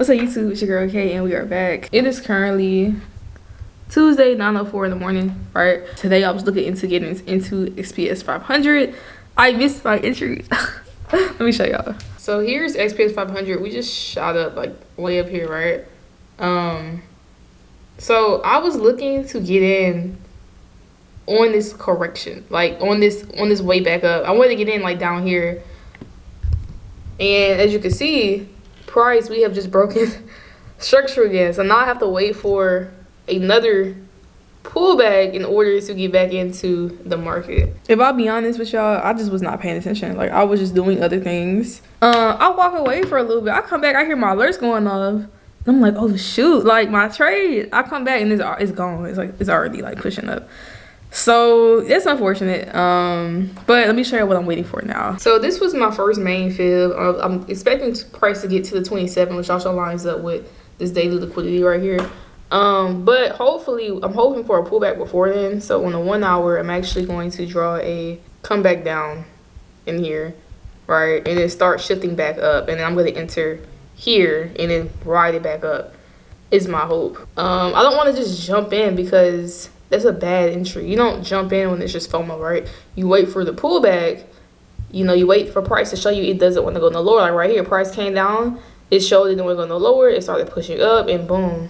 What's up YouTube, it's your girl Kay and we are back. It is currently Tuesday, 9:04 in the morning, right? Today I was looking into getting into XPS 500. I missed my entry. Let me show y'all. So here's XPS 500. We just shot up like way up here, right? So I was looking to get in on this correction, like on this way back up. I wanted to get in like down here, and as you can see, price, we have just broken structure again. So now I have to wait for another pullback in order to get back into the market. If I'll be honest with y'all, I just was not paying attention. Like I was just doing other things. I walk away for a little bit. I come back, I hear my alerts going off. I'm like, oh shoot, like my trade. I come back and it's gone. It's like it's already like pushing up. So it's unfortunate. But let me show you what I'm waiting for now. So this was my first main fib. I'm expecting price to get to the 27, which also lines up with this daily liquidity right here. But hopefully I'm hoping for a pullback before then. So on the 1 hour, I'm actually going to draw a comeback down in here, right? And then start shifting back up, and then I'm going to enter here and then ride it back up is my hope. I don't want to just jump in because that's a bad entry. You don't jump in when it's just FOMO, right? You wait for the pullback. You know, you wait for price to show you it doesn't want to go no lower. Like right here, price came down. It showed it didn't want to go no lower. It started pushing up and boom,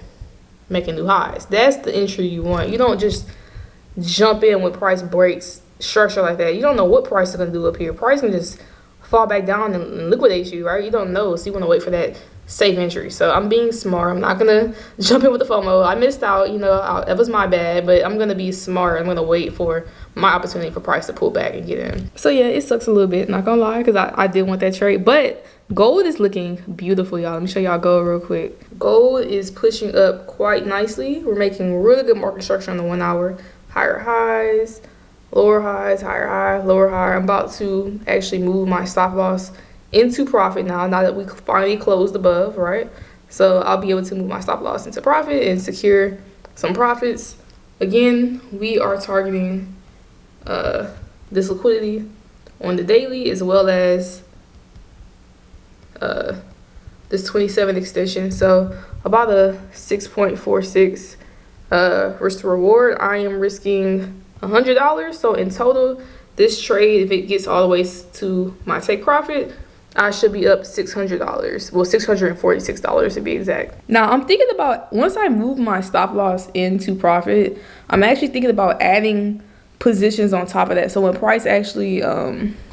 making new highs. That's the entry you want. You don't just jump in when price breaks structure like that. You don't know what price is going to do up here. Price can just fall back down and liquidate you, right? You don't know. So you want to wait for that safe entry. So I'm being smart. I'm not gonna jump in with the FOMO. I missed out, you know, that was my bad, but I'm gonna be smart. I'm gonna wait for my opportunity for price to pull back and get in. So yeah, it sucks a little bit, not gonna lie, because I did want that trade, but gold is looking beautiful, y'all. Let me show y'all gold real quick. Gold is pushing up quite nicely. We're making really good market structure on the 1 hour. Higher highs, lower highs, higher high, lower high. I'm about to actually move my stop loss into profit now that we finally closed above, right? So I'll be able to move my stop loss into profit and secure some profits. Again, we are targeting this liquidity on the daily as well as this 27 extension. So about a 6.46 risk to reward. I am risking $100. So in total, this trade, if it gets all the way to my take profit, I should be up $600. Well, $646 to be exact. Now, I'm thinking about, once I move my stop loss into profit, I'm actually thinking about adding positions on top of that. So when price actually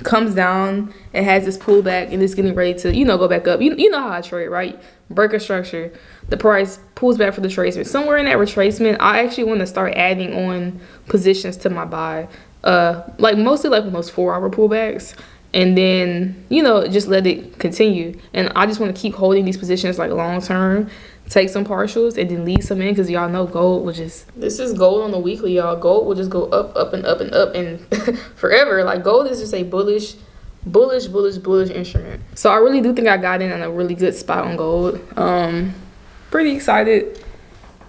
comes down and has this pullback and it's getting ready to, you know, go back up. You know how I trade, right? Break a structure. The price pulls back for the retracement. Somewhere in that retracement, I actually want to start adding on positions to my buy. Like mostly like with those 4 hour pullbacks. And then, you know, just let it continue. And I just want to keep holding these positions like long term, take some partials and then leave some in, because y'all know gold will just, this is gold on the weekly, y'all. Gold will just go up, up and up and up and forever. Like gold is just a bullish instrument. So I really do think I got in on a really good spot on gold. Pretty excited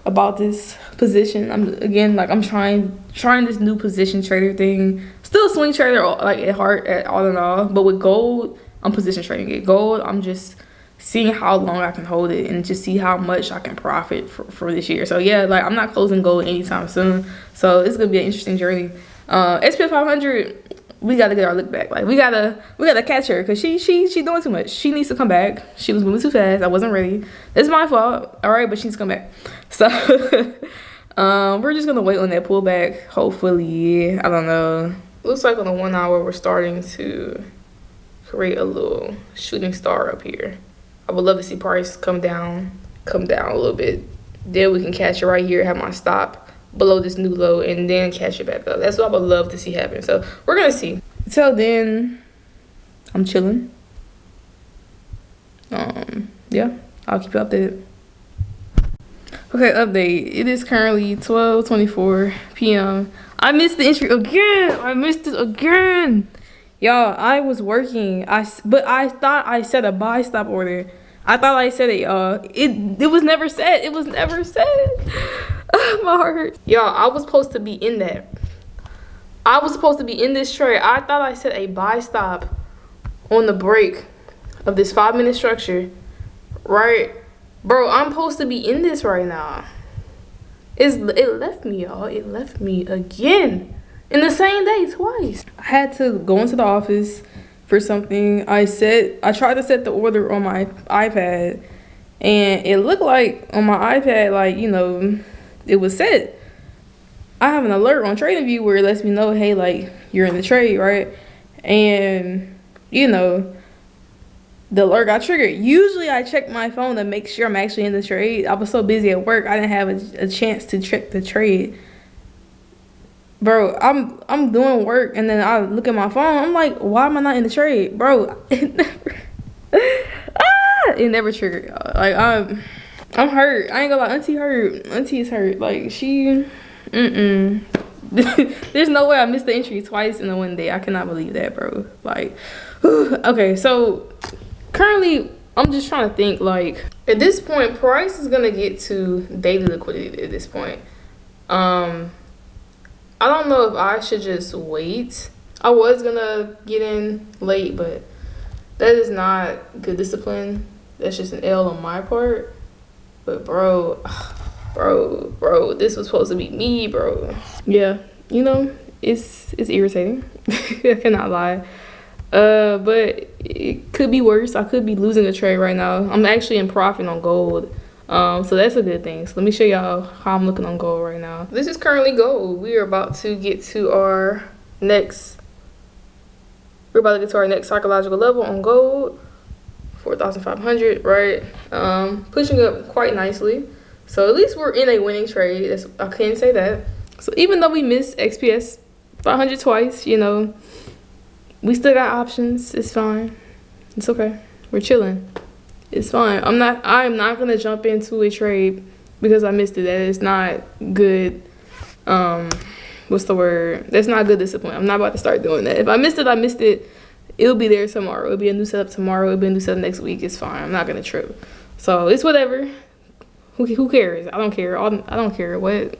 about this position. I'm trying this new position trader thing. Still a swing trader, like at heart, at all in all. But with gold, I'm position trading it. Gold, I'm just seeing how long I can hold it and just see how much I can profit for this year. So yeah, like I'm not closing gold anytime soon. So it's gonna be an interesting journey. XPS 500, we gotta get our look back. Like we gotta catch her, because she doing too much. She needs to come back. She was moving too fast. I wasn't ready. It's my fault. All right, but she needs to come back. So we're just gonna wait on that pullback. Hopefully, I don't know. Looks like on the 1 hour we're starting to create a little shooting star up here. I would love to see price come down a little bit. Then we can catch it right here, have my stop below this new low, and then catch it back up. That's what I would love to see happen. So we're gonna see. Until then, I'm chilling. Yeah, I'll keep you updated. Okay, update. It is currently 12:24 p.m. I missed the entry again. I missed it again. Y'all, I was working. But I thought I set a buy stop order. I thought I said it, y'all. It was never set. It was never set. My heart hurts. Y'all, I was supposed to be in that. I was supposed to be in this trade. I thought I set a buy stop on the break of this 5-minute structure, right Bro, I'm supposed to be in this right now. It left me, y'all. It left me again. In the same day, twice. I had to go into the office for something. I tried to set the order on my iPad, and it looked like on my iPad, like, you know, it was set. I have an alert on TradingView where it lets me know, hey, like, you're in the trade, right? And, you know, the alert got triggered. Usually I check my phone to make sure I'm actually in the trade. I was so busy at work, I didn't have a chance to check the trade. Bro, I'm doing work, and then I look at my phone. I'm like, why am I not in the trade? Bro, it never triggered. Like, I'm hurt. I ain't gonna lie, Auntie hurt. Auntie is hurt. Like, she, there's no way I missed the entry twice in the one day. I cannot believe that, bro. Like, okay, so currently I'm just trying to think, like, at this point, price is gonna get to daily liquidity at this point. I don't know if I should just wait. I was gonna get in late, but that is not good discipline. That's just an L on my part. But bro, this was supposed to be me, bro. Yeah, you know, it's irritating. I cannot lie. But it could be worse. I could be losing a trade right now. I'm actually in profit on gold. So that's a good thing. So let me show y'all how I'm looking on gold right now. This is currently gold. We are about to get to our next psychological level on gold. 4,500, right? Pushing up quite nicely. So at least we're in a winning trade. I can say that. So even though we missed XPS 500 twice, you know, we still got options. It's fine. It's okay. We're chilling. It's fine. I'm not gonna jump into a trade because I missed it. That is not good. What's the word? That's not good discipline. I'm not about to start doing that. If I missed it, I missed it. It'll be there tomorrow. It'll be a new setup tomorrow. It'll be a new setup next week. It's fine. I'm not gonna trip. So it's whatever. Who cares? I don't care. I don't care. What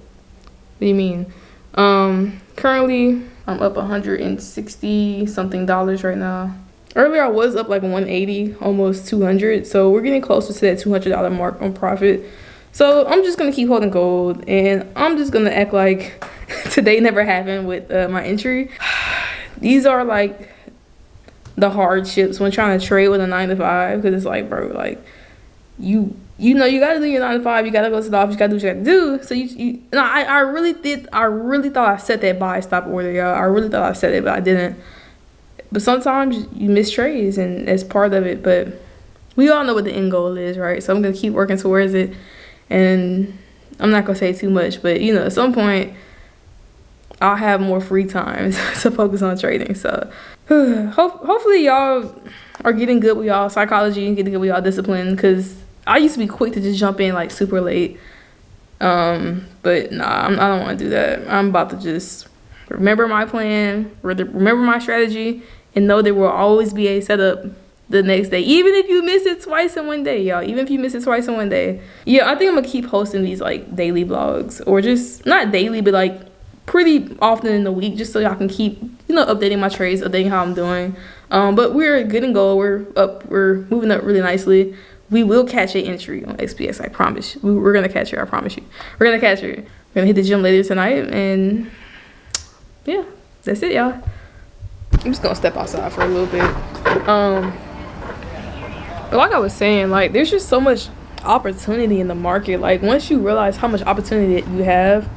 do you mean? Currently I'm up 160 something dollars right now. Earlier I was up like 180, almost 200. So we're getting closer to that $200 mark on profit. So I'm just gonna keep holding gold, and I'm just gonna act like today never happened with my entry. These are like the hardships when trying to trade with a 9-to-5, because it's like, bro, like you know you gotta do your 9-to-5, you gotta go to the office, you gotta do what you gotta do. So I really thought I set that buy stop order, y'all. I really thought I set it, but I didn't. But sometimes you miss trades, and that's part of it. But we all know what the end goal is, right? So I'm going to keep working towards it. And I'm not going to say too much. But, you know, at some point, I'll have more free time to focus on trading. So hopefully y'all are getting good with y'all psychology and getting good with y'all discipline. Because I used to be quick to just jump in, like, super late. But, nah, I don't want to do that. I'm about to just remember my plan, remember my strategy, and know there will always be a setup the next day, even if you miss it twice in one day, y'all. Even if you miss it twice in one day. Yeah, I think I'm gonna keep posting these like daily vlogs, or just not daily, but like pretty often in the week, just so y'all can keep, you know, updating my trades, updating how I'm doing. But we're good and go. We're moving up really nicely. We will catch an entry on XPS, I promise. We're gonna catch her. I promise you. We're gonna catch her. We're gonna hit the gym later tonight, and yeah, that's it, y'all. I'm just gonna step outside for a little bit. But like I was saying, like, there's just so much opportunity in the market. Like, once you realize how much opportunity that you have,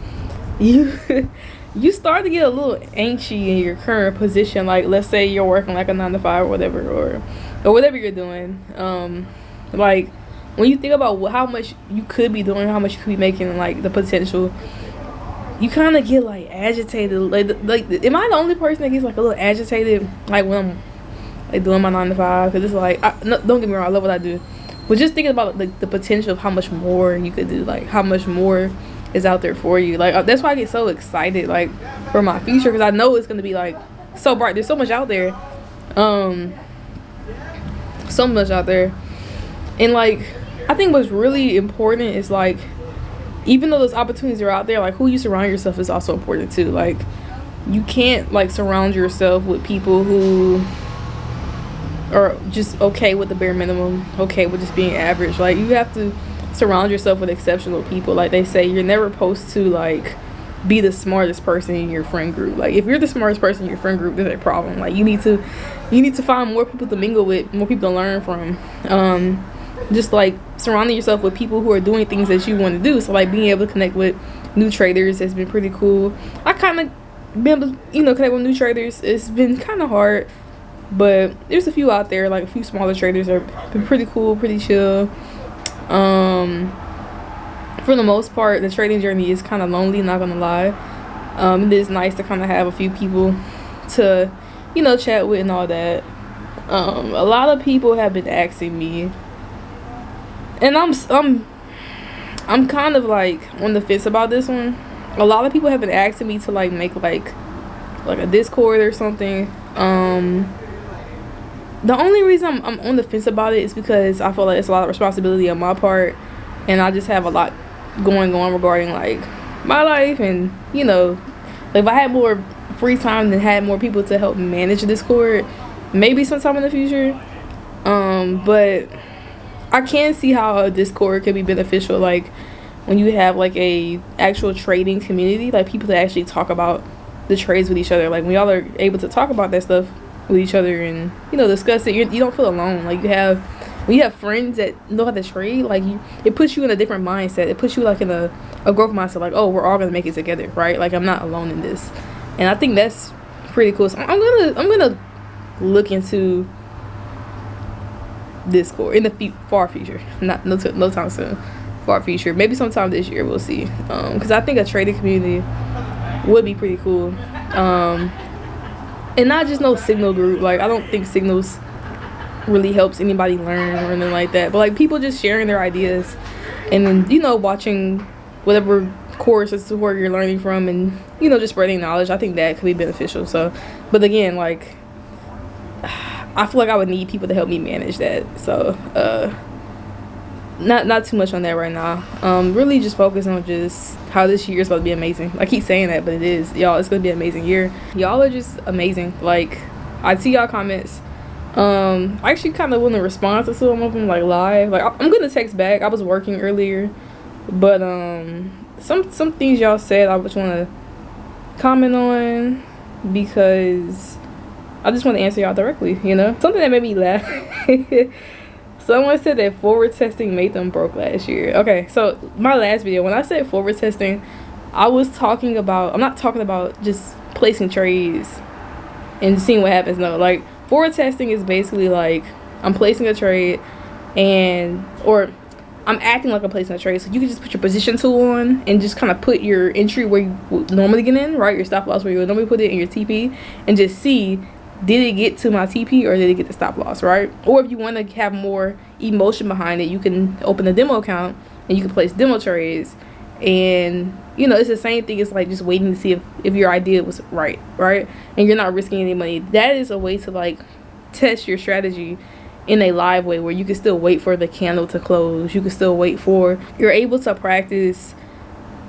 you start to get a little anxious in your current position. Like, let's say you're working like a 9-to-5 or whatever, or whatever you're doing. Like, when you think about how much you could be doing, how much you could be making, and like the potential, you kind of get like agitated. Like, am I the only person that gets like a little agitated, like when I'm like doing my 9-to-5? Because it's like, no, don't get me wrong, I love what I do, but just thinking about like the potential of how much more you could do, like how much more is out there for you. Like, that's why I get so excited, like, for my future, because I know it's gonna be like so bright. There's so much out there, so much out there. And like, I think what's really important is like, even though those opportunities are out there, like, who you surround yourself is also important too. Like, you can't like surround yourself with people who are just okay with the bare minimum, okay with just being average. Like, you have to surround yourself with exceptional people. Like they say, you're never supposed to like be the smartest person in your friend group. Like if you're the smartest person in your friend group, there's a problem. Like you need to find more people to mingle with, more people to learn from. Just like surrounding yourself with people who are doing things that you want to do. So like being able to connect with new traders has been pretty cool. I kind of been able to, connect with new traders. It's been kind of hard, but there's a few out there, like a few smaller traders are been pretty cool, pretty chill. For the most part, the trading journey is kind of lonely, not gonna lie. It is nice to kind of have a few people to chat with and all that. A lot of people have been asking me, and I'm kind of like on the fence about this one. A lot of people have been asking me to like make like a Discord or something. The only reason I'm on the fence about it is because I feel like it's a lot of responsibility on my part, and I just have a lot going on regarding like my life, and like if I had more free time and had more people to help manage Discord, maybe sometime in the future. But I can see how a Discord could be beneficial, like when you have like a actual trading community, like people that actually talk about the trades with each other. Like when y'all are able to talk about that stuff with each other and discuss it, you don't feel alone. Like when you have friends that know how to trade, like it puts you in a different mindset. It puts you like in a growth mindset, like, oh, we're all gonna make it together, right? Like I'm not alone in this, and I think that's pretty cool. So I'm gonna look into Discord in the far future, not no time soon, far future, maybe sometime this year, we'll see. Because I think a trading community would be pretty cool, and not just no signal group. Like I don't think signals really helps anybody learn or anything like that, but like people just sharing their ideas and then watching whatever course as to where you're learning from, and just spreading knowledge. I think that could be beneficial. So, but again, like I feel like I would need people to help me manage that. So not too much on that right now. Really just focus on just how this year is about to be amazing. I keep saying that, but it is, y'all. It's gonna be an amazing year. Y'all are just amazing. Like I see y'all comments. I actually kind of want to respond to some of them like live. Like I'm gonna text back. I was working earlier, but some things y'all said I just want to comment on because I just want to answer y'all directly. Something that made me laugh. Someone said that forward testing made them broke last year. Okay, so my last video, when I said forward testing, I'm not talking about just placing trades and seeing what happens. No, like forward testing is basically like I'm placing a trade or I'm acting like I'm placing a trade. So you can just put your position tool on and just kind of put your entry where you would normally get in, right? Your stop loss where you would normally put it in your TP, and just see, did it get to my TP or did it get the stop loss, right? Or if you want to have more emotion behind it, you can open a demo account and you can place demo trades. And it's the same thing. It's like just waiting to see if your idea was right, and you're not risking any money. That is a way to like test your strategy in a live way, where you can still wait for the candle to close. You can still wait for, you're able to practice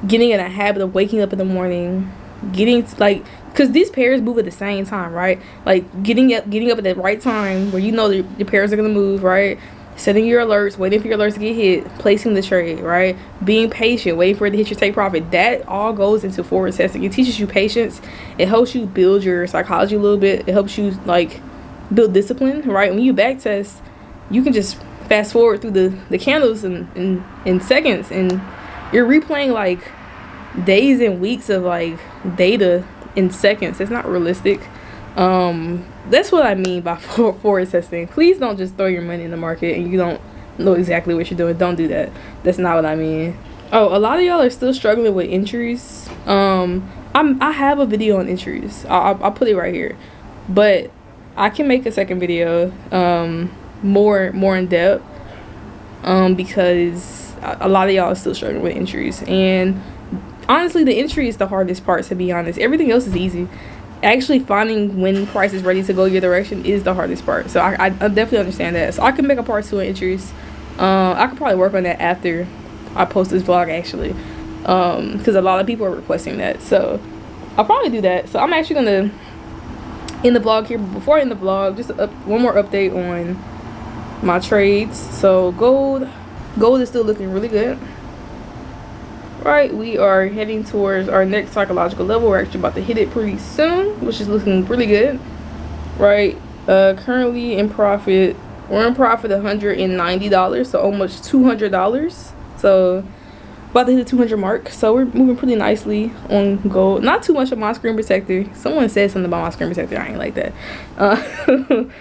getting in a habit of waking up in the morning, because these pairs move at the same time, right? Like getting up at the right time where the pairs are gonna move, right? Setting your alerts, waiting for your alerts to get hit, placing the trade, right? Being patient, waiting for it to hit your take profit. That all goes into forward testing. It teaches you patience. It helps you build your psychology a little bit. It helps you like build discipline, right? When you back test, you can just fast forward through the candles in seconds, and you're replaying like days and weeks of like data in seconds. It's not realistic. That's what I mean by forward testing. Please don't just throw your money in the market and you don't know exactly what you're doing. Don't do that. That's not what I mean. Oh, a lot of y'all are still struggling with entries. I have a video on entries. I'll put it right here, but I can make a second video more in depth because a lot of y'all are still struggling with entries, and honestly the entry is the hardest part, to be honest. Everything else is easy. Actually finding when price is ready to go your direction is the hardest part. So I definitely understand that. So I can make a part 2 on entries. I could probably work on that after I post this vlog, actually, because a lot of people are requesting that. So I'll probably do that. So I'm actually gonna end the vlog here, but before I end the vlog, just one more update on my trades. So gold, Gold is still looking really good. Right, we are heading towards our next psychological level. We're actually about to hit it pretty soon, which is looking really good. Right, currently in profit. We're in profit $190, so almost $200. So about to hit the 200 mark. So we're moving pretty nicely on gold. Not too much of my screen protector. Someone said something about my screen protector. I ain't like that.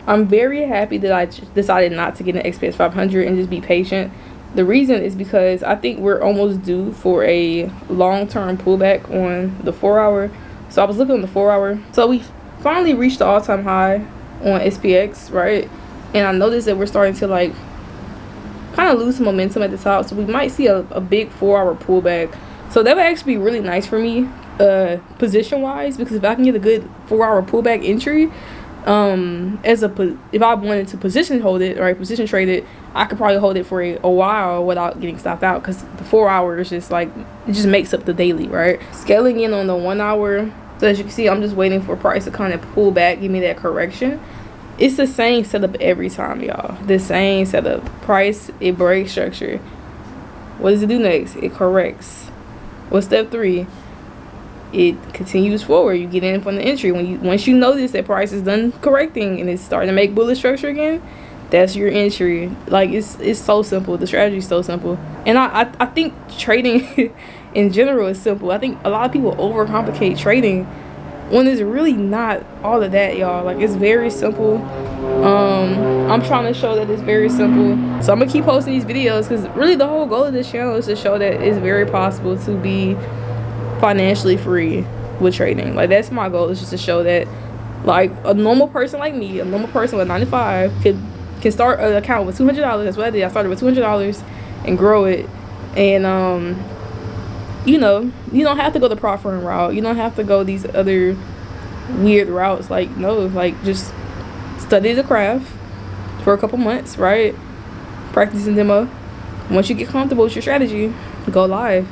I'm very happy that I decided not to get an XPS 500 and just be patient. The reason is because I think we're almost due for a long-term pullback on the 4-hour. So I was looking on the 4-hour. So we finally reached the all-time high on SPX, right? And I noticed that we're starting to like kind of lose some momentum at the top. So we might see a big 4-hour pullback. So that would actually be really nice for me position-wise, because if I can get a good 4-hour pullback entry, if I wanted to position hold it or position trade it, I could probably hold it for a while without getting stopped out, because the 4 hours just like, it just makes up the daily, right? Scaling in on the 1 hour. So as you can see, I'm just waiting for price to kind of pull back, give me that correction. It's the same setup every time, y'all. The same setup. Price, it breaks structure. What does it do next? It corrects. What's step 3? It continues forward. You get in from the entry. Once you notice that price is done correcting and it's starting to make bullish structure again, that's your entry. Like, it's so simple. The strategy is so simple. And I think trading in general is simple. I think a lot of people overcomplicate trading when it's really not all of that, y'all. Like, it's very simple. I'm trying to show that it's very simple. So I'm gonna keep posting these videos, because really the whole goal of this channel is to show that it's very possible to be financially free with trading. Like, that's my goal, is just to show that like a normal person like me, a normal person with 95 can start an account with $200. That's what I did. I started with $200 and grow it. And you know, you don't have to go the prop firm route. You don't have to go these other weird routes. Like, no, like, just study the craft for a couple months, right? Practice and demo. Once you get comfortable with your strategy, go live.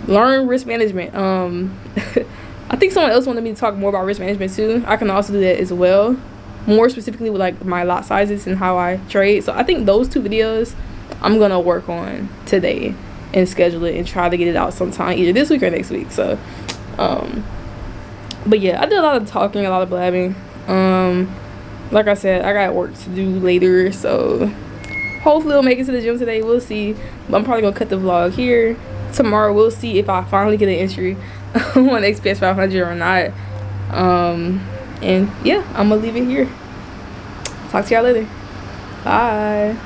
Learn risk management. I think someone else wanted me to talk more about risk management too. I can also do that as well, more specifically with like my lot sizes and how I trade. So I think those 2 videos I'm gonna work on today and schedule it and try to get it out sometime either this week or next week. So but yeah, I did a lot of talking, a lot of blabbing. Like I said, I got work to do later, so hopefully we'll make it to the gym today. We'll see. But I'm probably gonna cut the vlog here. Tomorrow we'll see if I finally get an entry on XPS 500 or not. And yeah, I'm gonna leave it here. Talk to y'all later. Bye.